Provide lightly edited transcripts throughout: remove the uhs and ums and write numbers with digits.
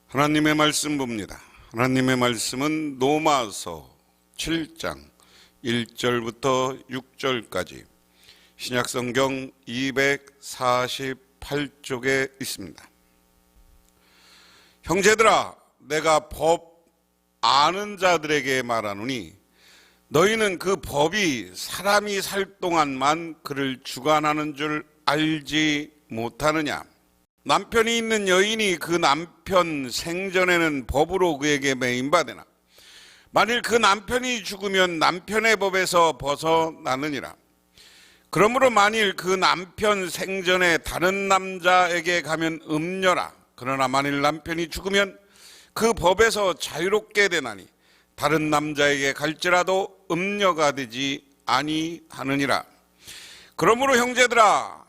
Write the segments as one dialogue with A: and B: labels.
A: 하나님의 말씀 봅니다. 하나님의 말씀은 로마서 7장 1절부터 6절까지 신약성경 248쪽에 있습니다. 형제들아, 내가 법 아는 자들에게 말하노니 너희는 그 법이 사람이 살 동안만 그를 주관하는 줄 알지 못하느냐? 남편이 있는 여인이 그 남편 생전에는 법으로 그에게 매인받으나 만일 그 남편이 죽으면 남편의 법에서 벗어나느니라. 그러므로 만일 그 남편 생전에 다른 남자에게 가면 음녀라. 그러나 만일 남편이 죽으면 그 법에서 자유롭게 되나니 다른 남자에게 갈지라도 음녀가 되지 아니하느니라. 그러므로 형제들아,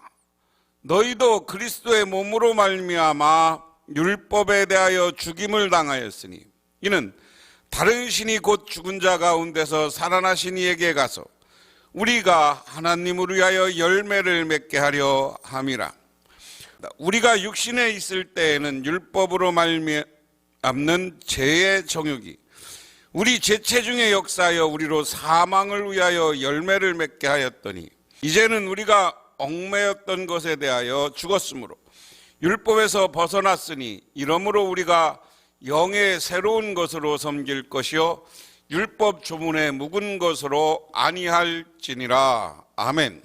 A: 너희도 그리스도의 몸으로 말미암아 율법에 대하여 죽임을 당하였으니 이는 다른 신이 곧 죽은 자 가운데서 살아나신 이에게 가서 우리가 하나님을 위하여 열매를 맺게 하려 함이라. 우리가 육신에 있을 때에는 율법으로 말미암는 죄의 정욕이 우리 제체 중에 역사하여 우리로 사망을 위하여 열매를 맺게 하였더니 이제는 우리가 얽매였던 것에 대하여 죽었으므로 율법에서 벗어났으니 이러므로 우리가 영의 새로운 것으로 섬길 것이요 율법 조문에 묵은 것으로 아니할지니라. 아멘.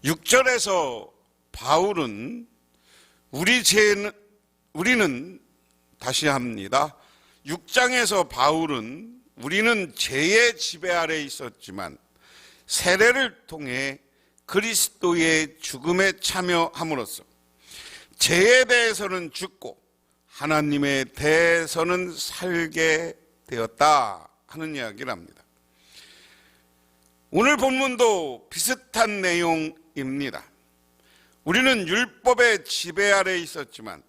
A: 6절에서 바울은 우리는 다시 합니다. 6장에서 바울은 우리는 죄의 지배 아래 있었지만 세례를 통해 그리스도의 죽음에 참여함으로써 죄에 대해서는 죽고 하나님에 대해서는 살게 되었다 하는 이야기를 합니다. 오늘 본문도 비슷한 내용입니다. 우리는 율법의 지배 아래 있었지만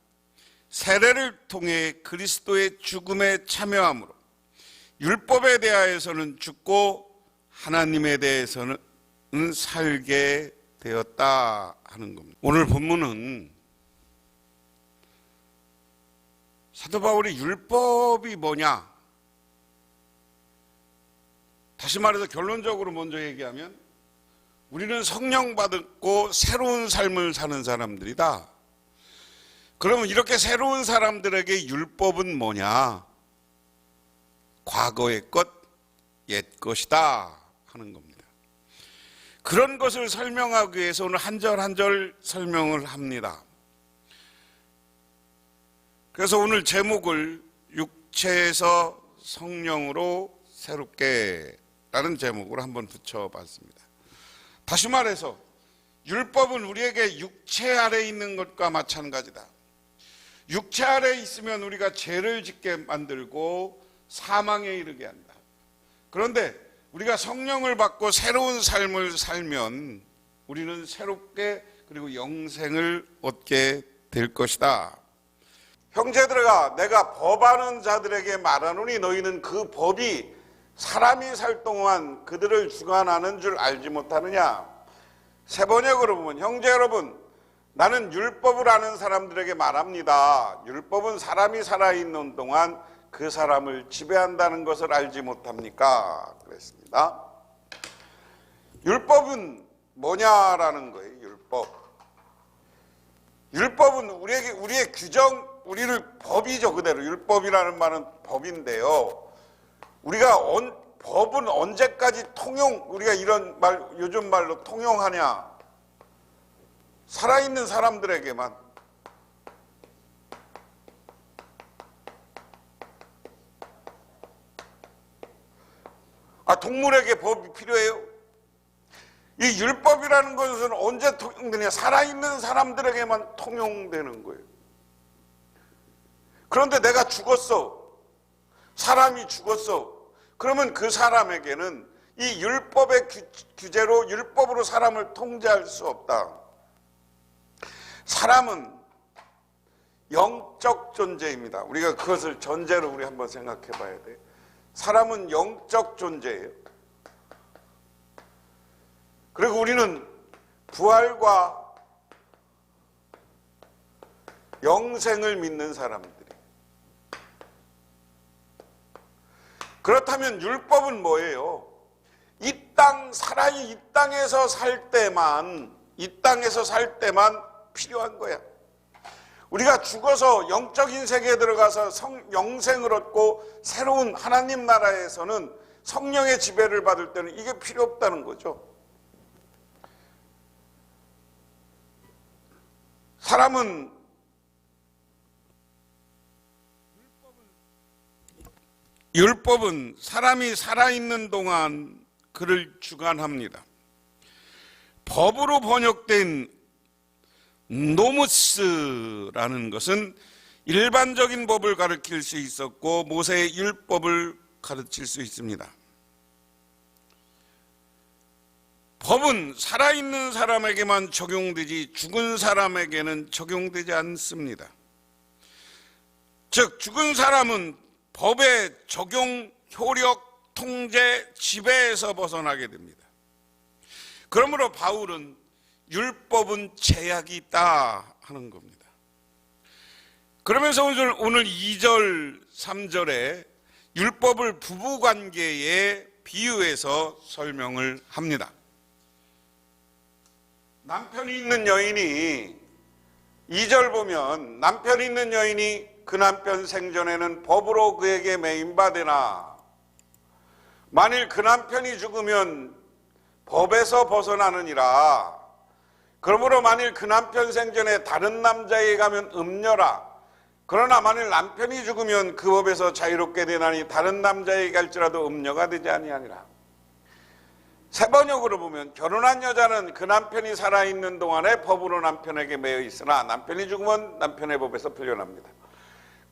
A: 세례를 통해 그리스도의 죽음에 참여함으로 율법에 대하여서는 죽고 하나님에 대해서는 살게 되었다 하는 겁니다. 오늘 본문은 사도 바울이 율법이 뭐냐? 다시 말해서 결론적으로 먼저 얘기하면 우리는 성령 받고 새로운 삶을 사는 사람들이다. 그러면 이렇게 새로운 사람들에게 율법은 뭐냐? 과거의 것, 옛 것이다 하는 겁니다. 그런 것을 설명하기 위해서 오늘 한 절 한 절 설명을 합니다. 그래서 오늘 제목을 육체에서 성령으로 새롭게 라는 제목으로 한번 붙여봤습니다. 다시 말해서 율법은 우리에게 육체 아래 있는 것과 마찬가지다. 육체 아래 있으면 우리가 죄를 짓게 만들고 사망에 이르게 한다. 그런데 우리가 성령을 받고 새로운 삶을 살면 우리는 새롭게 그리고 영생을 얻게 될 것이다. 형제들아, 내가 법하는 자들에게 말하노니 너희는 그 법이 사람이 살 동안 그들을 주관하는 줄 알지 못하느냐. 세 번역으로 보면 형제 여러분, 나는 율법을 아는 사람들에게 말합니다. 율법은 사람이 살아있는 동안 그 사람을 지배한다는 것을 알지 못합니까? 그랬습니다. 율법은 뭐냐라는 거예요. 율법은 우리의 규정, 우리를 법이죠. 그대로 율법이라는 말은 법인데요. 법은 언제까지 우리가 이런 말, 요즘 말로 통용하냐? 살아있는 사람들에게만. 동물에게 법이 필요해요? 이 율법이라는 것은 언제 통용되냐? 살아있는 사람들에게만 통용되는 거예요. 그런데 내가 죽었어. 사람이 죽었어. 그러면 그 사람에게는 이 율법의 규제로 율법으로 사람을 통제할 수 없다. 사람은 영적 존재입니다. 우리가 그것을 전제로 우리 한번 생각해 봐야 돼요. 사람은 영적 존재예요. 그리고 우리는 부활과 영생을 믿는 사람들이에요. 그렇다면 율법은 뭐예요? 이 땅에서 살 때만 필요한 거야. 우리가 죽어서 영적인 세계에 들어가서 영생을 얻고 새로운 하나님 나라에서는 성령의 지배를 받을 때는 이게 필요 없다는 거죠. 사람은 율법은 사람이 살아있는 동안 그를 주관합니다. 법으로 번역된 노무스라는 것은 일반적인 법을 가르칠 수 있었고 모세의 율법을 가르칠 수 있습니다. 법은 살아있는 사람에게만 적용되지 죽은 사람에게는 적용되지 않습니다. 즉 죽은 사람은 법의 적용, 효력, 통제, 지배에서 벗어나게 됩니다. 그러므로 바울은 율법은 제약이 있다 하는 겁니다. 그러면서 오늘 2절, 3절에 율법을 부부관계에 비유해서 설명을 합니다. 남편이 있는 여인이 2절 보면 남편이 있는 여인이 그 남편 생전에는 법으로 그에게 매임받으나 만일 그 남편이 죽으면 법에서 벗어나느니라. 그러므로 만일 그 남편 생전에 다른 남자에게 가면 음녀라. 그러나 만일 남편이 죽으면 그 법에서 자유롭게 되나니 다른 남자에게 갈지라도 음녀가 되지 아니하니라. 세번역으로 보면 결혼한 여자는 그 남편이 살아있는 동안에 법으로 남편에게 매여 있으나 남편이 죽으면 남편의 법에서 풀려납니다.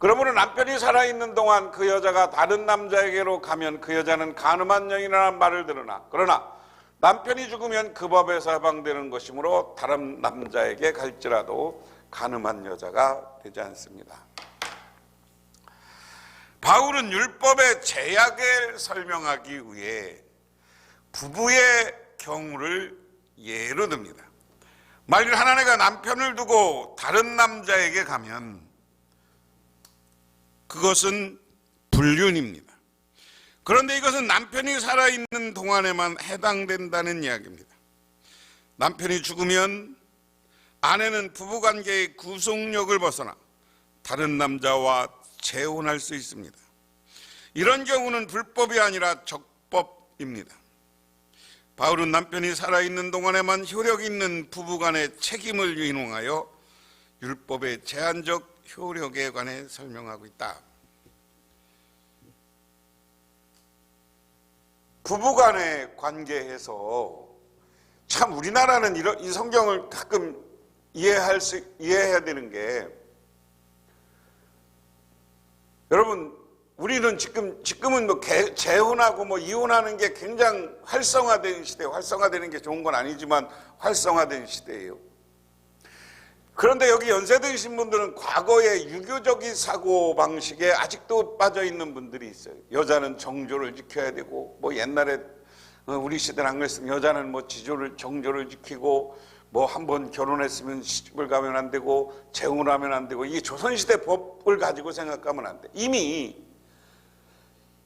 A: 그러므로 남편이 살아있는 동안 그 여자가 다른 남자에게로 가면 그 여자는 간음한 여인이라는 말을 들으나 그러나 남편이 죽으면 그 법에서 해방되는 것이므로 다른 남자에게 갈지라도 간음한 여자가 되지 않습니다. 바울은 율법의 제약을 설명하기 위해 부부의 경우를 예로 듭니다. 만일 한 아내가 남편을 두고 다른 남자에게 가면 그것은 불륜입니다. 그런데 이것은 남편이 살아있는 동안에만 해당된다는 이야기입니다. 남편이 죽으면 아내는 부부관계의 구속력을 벗어나 다른 남자와 재혼할 수 있습니다. 이런 경우는 불법이 아니라 적법입니다. 바울은 남편이 살아있는 동안에만 효력 있는 부부간의 책임을 인용하여 율법의 제한적 효력에 관해 설명하고 있다. 부부간의 관계에서 참 우리나라는 이 성경을 가끔 이해해야 되는 게 여러분 우리는 지금은 뭐 재혼하고 뭐 이혼하는 게 굉장히 활성화된 시대, 활성화되는 게 좋은 건 아니지만 활성화된 시대예요. 그런데 여기 연세드신 분들은 과거의 유교적인 사고방식에 아직도 빠져있는 분들이 있어요. 여자는 정조를 지켜야 되고 뭐 옛날에 우리 시대는 안 그랬으면 여자는 뭐 정조를 지키고 뭐 한번 결혼했으면 시집을 가면 안 되고 재혼하면 안 되고 이게 조선시대 법을 가지고 생각하면 안 돼. 이미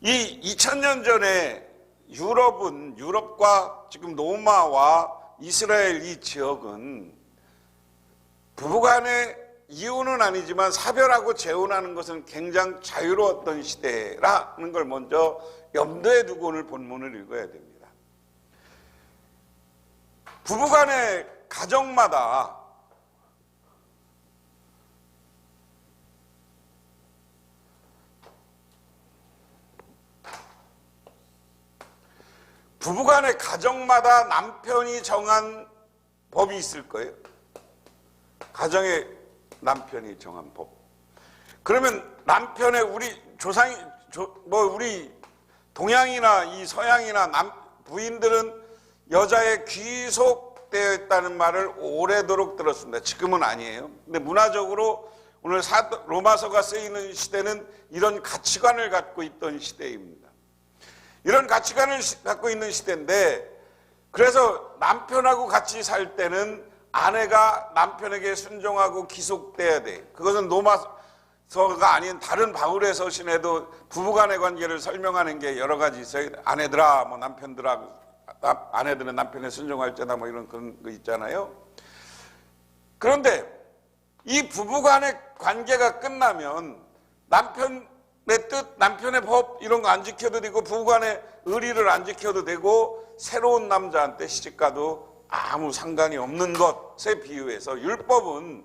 A: 이 2000년 전에 유럽과 지금 로마와 이스라엘 이 지역은 부부간의 이혼은 아니지만 사별하고 재혼하는 것은 굉장히 자유로웠던 시대라는 걸 먼저 염두에 두고 오늘 본문을 읽어야 됩니다. 부부간의 가정마다 남편이 정한 법이 있을 거예요. 가정에 남편이 정한 법. 그러면 남편의 우리 우리 동양이나 이 서양이나 부인들은 여자의 귀속되어 있다는 말을 오래도록 들었습니다. 지금은 아니에요. 근데 문화적으로 오늘 로마서가 쓰이는 시대는 이런 가치관을 갖고 있던 시대입니다. 이런 가치관을 갖고 있는 시대인데 그래서 남편하고 같이 살 때는 아내가 남편에게 순종하고 기속돼야 돼. 그것은
B: 서가 아닌 다른 바울의 서신에도 부부간의 관계를 설명하는 게 여러 가지 있어요. 아내들아, 뭐 남편들아, 아내들은 남편에 순종할지어다, 뭐 이런 그런 거 있잖아요. 그런데 이 부부간의 관계가 끝나면 남편의 뜻, 남편의 법 이런 거 안 지켜도 되고 부부간의 의리를 안 지켜도 되고 새로운 남자한테 시집가도 아무 상관이 없는 것에 비유해서 율법은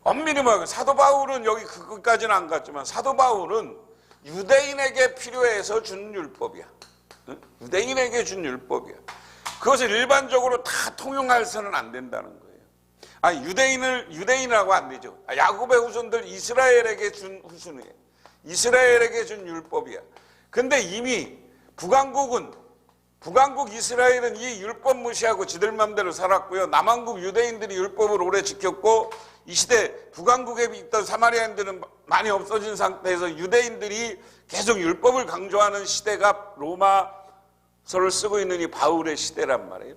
B: 엄밀히 말하면 사도 바울은 여기 그것까지는 안 갔지만 사도 바울은 유대인에게 필요해서 준 율법이야. 유대인에게 준 율법이야. 그것을 일반적으로 다 통용해서는 안 된다는 거예요. 아니, 유대인이라고 안 되죠. 야곱의 후손들 이스라엘에게 준 후손이에요. 이스라엘에게 준 율법이야. 근데 이미 북왕국 이스라엘은 이 율법 무시하고 지들 맘대로 살았고요. 남왕국 유대인들이 율법을 오래 지켰고 이 시대 북왕국에 있던 사마리아인들은 많이 없어진 상태에서 유대인들이 계속 율법을 강조하는 시대가 로마서를 쓰고 있는 이 바울의 시대란 말이에요.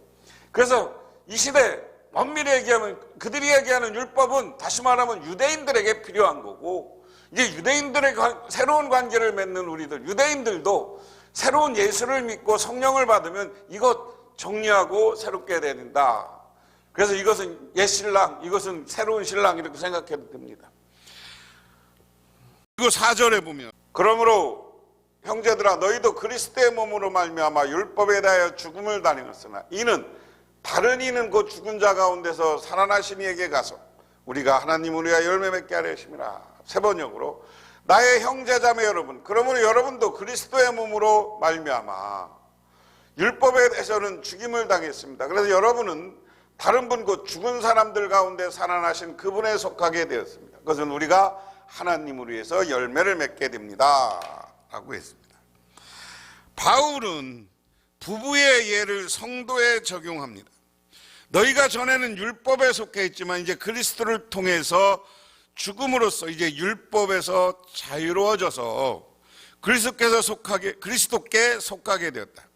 B: 그래서 이 시대 엄밀히 얘기하면 그들이 얘기하는 율법은 다시 말하면 유대인들에게 필요한 거고, 이제 유대인들의 새로운 관계를 맺는 우리들, 유대인들도 새로운 예수를 믿고 성령을 받으면 이것 정리하고 새롭게 해야 된다. 그래서 이것은 옛 신랑, 이것은 새로운 신랑 이렇게 생각해도 됩니다.
A: 그리고 4절에 보면
B: 그러므로 형제들아 너희도 그리스도의 몸으로 말미암아 율법에 대하여 죽음을 당하였으나 이는 다른 이는 곧 죽은 자 가운데서 살아나신 이에게 가서 우리가 하나님을 위하여 열매 맺게 하려 하심이라. 세 번역으로 나의 형제자매 여러분, 그러므로 여러분도 그리스도의 몸으로 말미암아 율법에 대해서는 죽임을 당했습니다. 그래서 여러분은 다른 분 곧 죽은 사람들 가운데 살아나신 그분에 속하게 되었습니다. 그것은 우리가 하나님을 위해서 열매를 맺게 됩니다 라고 했습니다.
A: 바울은 부부의 예를 성도에 적용합니다. 너희가 전에는 율법에 속해 있지만 이제 그리스도를 통해서 죽음으로써 이제 율법에서 자유로워져서 그리스도께 속하게 되었다.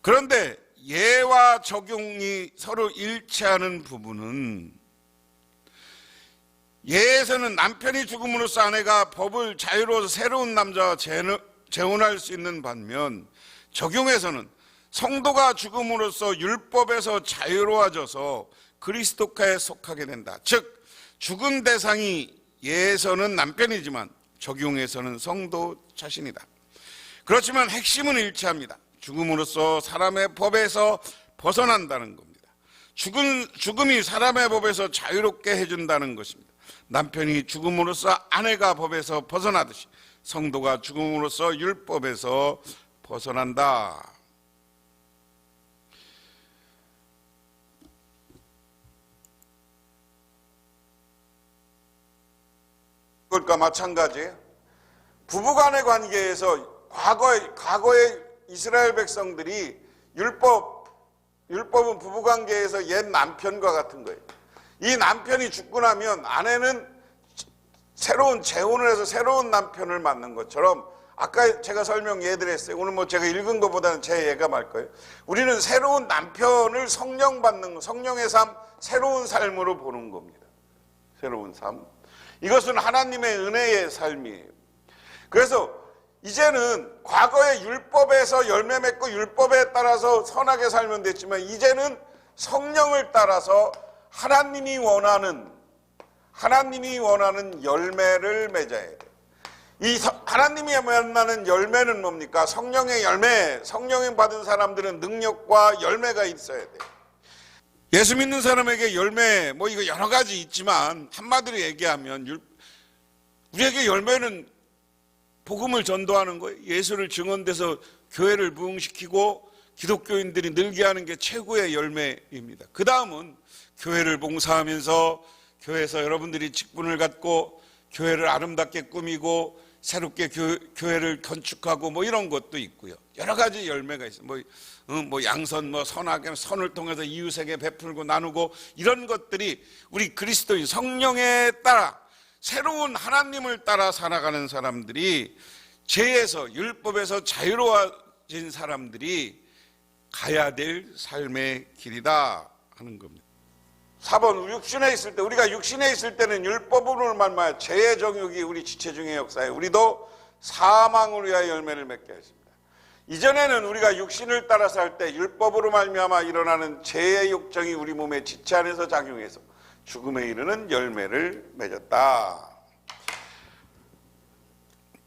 A: 그런데 예와 적용이 서로 일치하는 부분은, 예에서는 남편이 죽음으로써 아내가 법을 자유로워서 새로운 남자와 재혼할 수 있는 반면, 적용에서는 성도가 죽음으로써 율법에서 자유로워져서 그리스도께 속하게 된다. 즉 죽은 대상이 예에서는 남편이지만 적용에서는 성도 자신이다. 그렇지만 핵심은 일치합니다. 죽음으로써 사람의 법에서 벗어난다는 겁니다. 죽음이 사람의 법에서 자유롭게 해준다는 것입니다. 남편이 죽음으로써 아내가 법에서 벗어나듯이 성도가 죽음으로써 율법에서 벗어난다.
B: 그것과 마찬가지예요. 부부간의 관계에서 과거에 이스라엘 백성들이 율법은 부부관계에서 옛 남편과 같은 거예요. 이 남편이 죽고 나면 아내는 새로운 재혼을 해서 새로운 남편을 만난 것처럼, 아까 제가 설명 예드렸어요. 오늘 뭐 제가 읽은 것보다는 제 예감할 거예요. 우리는 새로운 남편을 성령의 삶, 새로운 삶으로 보는 겁니다. 새로운 삶. 이것은 하나님의 은혜의 삶이에요. 그래서 이제는 과거의 율법에서 열매 맺고 율법에 따라서 선하게 살면 됐지만 이제는 성령을 따라서 하나님이 원하는 열매를 맺어야 돼요. 이 하나님이 원하는 열매는 뭡니까? 성령의 열매. 성령을 받은 사람들은 능력과 열매가 있어야 돼요.
A: 예수 믿는 사람에게 열매, 뭐 이거 여러 가지 있지만 한마디로 얘기하면 우리에게 열매는 복음을 전도하는 거예요. 예수를 증언돼서 교회를 부흥시키고 기독교인들이 늘게 하는 게 최고의 열매입니다. 그 다음은 교회를 봉사하면서 교회에서 여러분들이 직분을 갖고 교회를 아름답게 꾸미고 새롭게 교회를 건축하고 뭐 이런 것도 있고요. 여러 가지 열매가 있어요. 뭐 양선, 뭐 선하게 선을 통해서 이웃에게 베풀고 나누고 이런 것들이 우리 그리스도인 성령에 따라 새로운 하나님을 따라 살아가는 사람들이, 죄에서 율법에서 자유로워진 사람들이 가야 될 삶의 길이다 하는 겁니다.
B: 4번 육신에 있을 때, 우리가 육신에 있을 때는 율법으로 말미암아 죄의 정욕이 우리 지체 중의 역사에 우리도 사망을 위하여 열매를 맺게 했습니다. 이전에는 우리가 육신을 따라서 할 때 율법으로 말미암아 일어나는 죄의 욕정이 우리 몸의 지체 안에서 작용해서 죽음에 이르는 열매를 맺었다.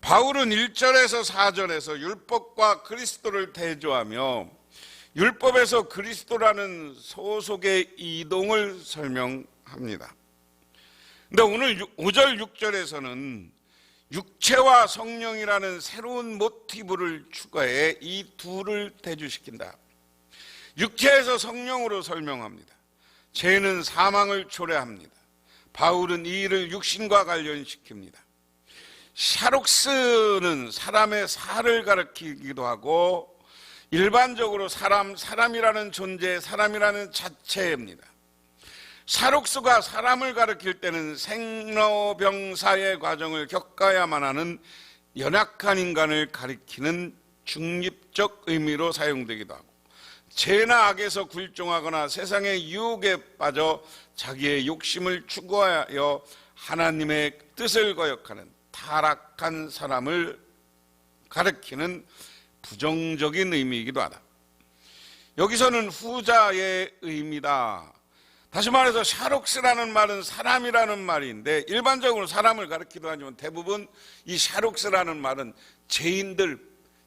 A: 바울은 1절에서 4절에서 율법과 그리스도를 대조하며 율법에서 그리스도라는 소속의 이동을 설명합니다. 근데 오늘 5절 6절에서는 육체와 성령이라는 새로운 모티브를 추가해 이 둘을 대조시킨다. 육체에서 성령으로 설명합니다. 죄는 사망을 초래합니다. 바울은 이 일을 육신과 관련시킵니다. 샤록스는 사람의 살을 가리키기도 하고 일반적으로 사람이라는 존재, 사람이라는 자체입니다. 샤록스가 사람을 가리킬 때는 생로병사의 과정을 겪어야만 하는 연약한 인간을 가리키는 중립적 의미로 사용되기도 하고, 죄나 악에서 굴종하거나 세상의 유혹에 빠져 자기의 욕심을 추구하여 하나님의 뜻을 거역하는 타락한 사람을 가리키는 부정적인 의미이기도 하다. 여기서는 후자의 의미다. 다시 말해서 샤록스라는 말은 사람이라는 말인데 일반적으로 사람을 가리키기도 하지만 대부분 이 샤록스라는 말은 죄인들,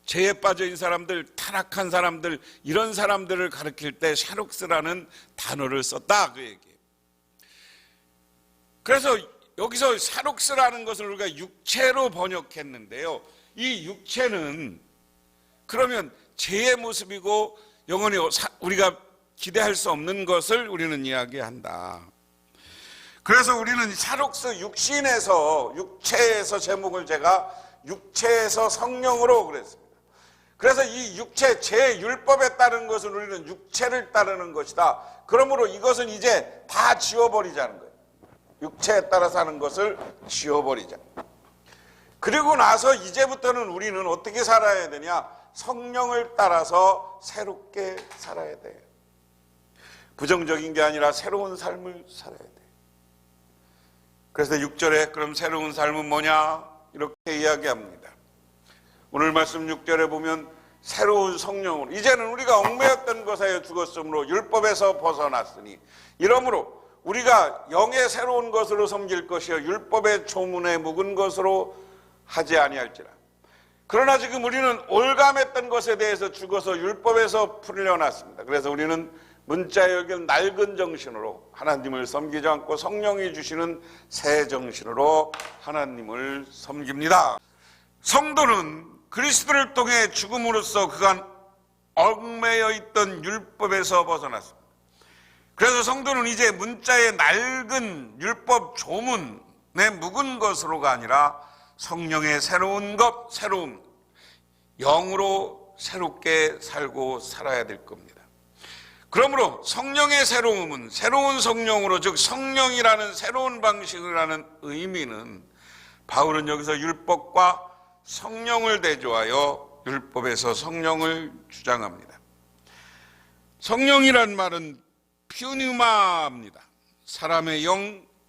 A: 죄에 빠져 있는 사람들, 타락한 사람들, 이런 사람들을 가리킬 때 샤록스라는 단어를 썼다, 그 얘기예요. 그래서 여기서 샤록스라는 것을 우리가 육체로 번역했는데요, 이 육체는 그러면 죄의 모습이고 영원히 우리가 기대할 수 없는 것을 우리는 이야기한다.
B: 그래서 우리는 샤록스 육체에서 제목을 제가 육체에서 성령으로 그랬습니다. 그래서 이 육체, 제-율법에 따른 것은 우리는 육체를 따르는 것이다. 그러므로 이것은 이제 다 지워버리자는 거예요. 육체에 따라서 하는 것을 지워버리자. 그리고 나서 이제부터는 우리는 어떻게 살아야 되냐? 성령을 따라서 새롭게 살아야 돼요. 부정적인 게 아니라 새로운 삶을 살아야 돼요. 그래서 6절에 그럼 새로운 삶은 뭐냐? 이렇게 이야기합니다. 오늘 말씀 6절에 보면 새로운 성령으로, 이제는 우리가 얽매였던 것에 죽었으므로 율법에서 벗어났으니 이러므로 우리가 영의 새로운 것으로 섬길 것이요 율법의 조문에 묵은 것으로 하지 아니할지라. 그러나 지금 우리는 올감했던 것에 대해서 죽어서 율법에서 풀려났습니다. 그래서 우리는 문자에 여긴 낡은 정신으로 하나님을 섬기지 않고 성령이 주시는 새 정신으로 하나님을 섬깁니다. 성도는 그리스도를 통해 죽음으로써 그간 얽매여 있던 율법에서 벗어났습니다. 그래서 성도는 이제 문자의 낡은 율법 조문에 묵은 것으로가 아니라 성령의 새로운 영으로 새롭게 살고 살아야 될 겁니다. 그러므로 성령의 새로움은 새로운 성령으로, 즉 성령이라는 새로운 방식이라는 의미는 바울은 여기서 율법과 성령을 대조하여 율법에서 성령을 주장합니다. 성령이란 말은 퓨뉴마입니다. 사람의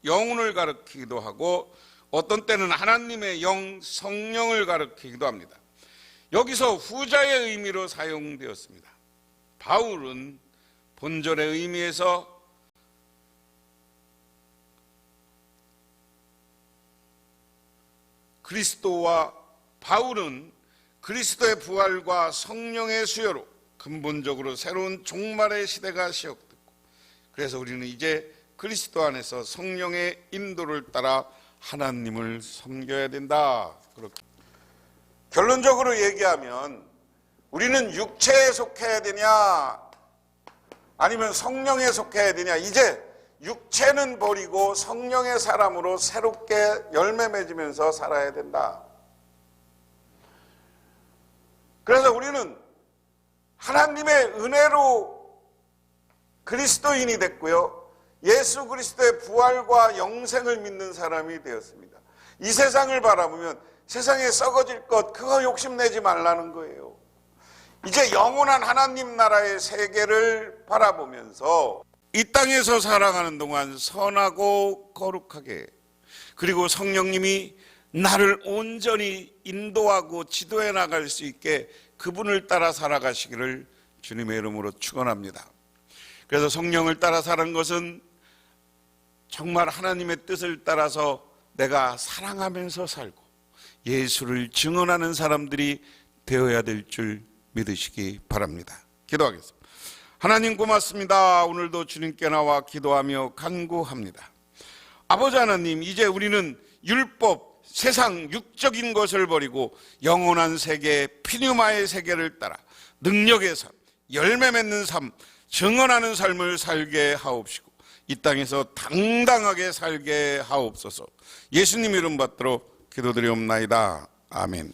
B: 영혼을 가리키기도 하고 어떤 때는 하나님의 영, 성령을 가리키기도 합니다. 여기서 후자의 의미로 사용되었습니다. 바울은 본절의 의미에서 바울은 그리스도의 부활과 성령의 수요로 근본적으로 새로운 종말의 시대가 시작됐고, 그래서 우리는 이제 그리스도 안에서 성령의 인도를 따라 하나님을 섬겨야 된다. 그렇게 결론적으로 얘기하면 우리는 육체에 속해야 되냐 아니면 성령에 속해야 되냐, 이제 육체는 버리고 성령의 사람으로 새롭게 열매 맺으면서 살아야 된다. 그래서 우리는 하나님의 은혜로 그리스도인이 됐고요, 예수 그리스도의 부활과 영생을 믿는 사람이 되었습니다. 이 세상을 바라보면 세상에 썩어질 것, 그거 욕심내지 말라는 거예요. 이제 영원한 하나님 나라의 세계를 바라보면서
A: 이 땅에서 살아가는 동안 선하고 거룩하게, 그리고 성령님이 나를 온전히 인도하고 지도해 나갈 수 있게 그분을 따라 살아가시기를 주님의 이름으로 축원합니다. 그래서 성령을 따라 사는 것은 정말 하나님의 뜻을 따라서 내가 사랑하면서 살고 예수를 증언하는 사람들이 되어야 될 줄 믿으시기 바랍니다. 기도하겠습니다. 하나님 고맙습니다. 오늘도 주님께 나와 기도하며 간구합니다. 아버지 하나님, 이제 우리는 율법, 세상 육적인 것을 버리고 영원한 세계, 피뉴마의 세계를 따라 능력의 삶, 열매 맺는 삶, 증언하는 삶을 살게 하옵시고 이 땅에서 당당하게 살게 하옵소서. 예수님 이름 받들어 기도드리옵나이다. 아멘.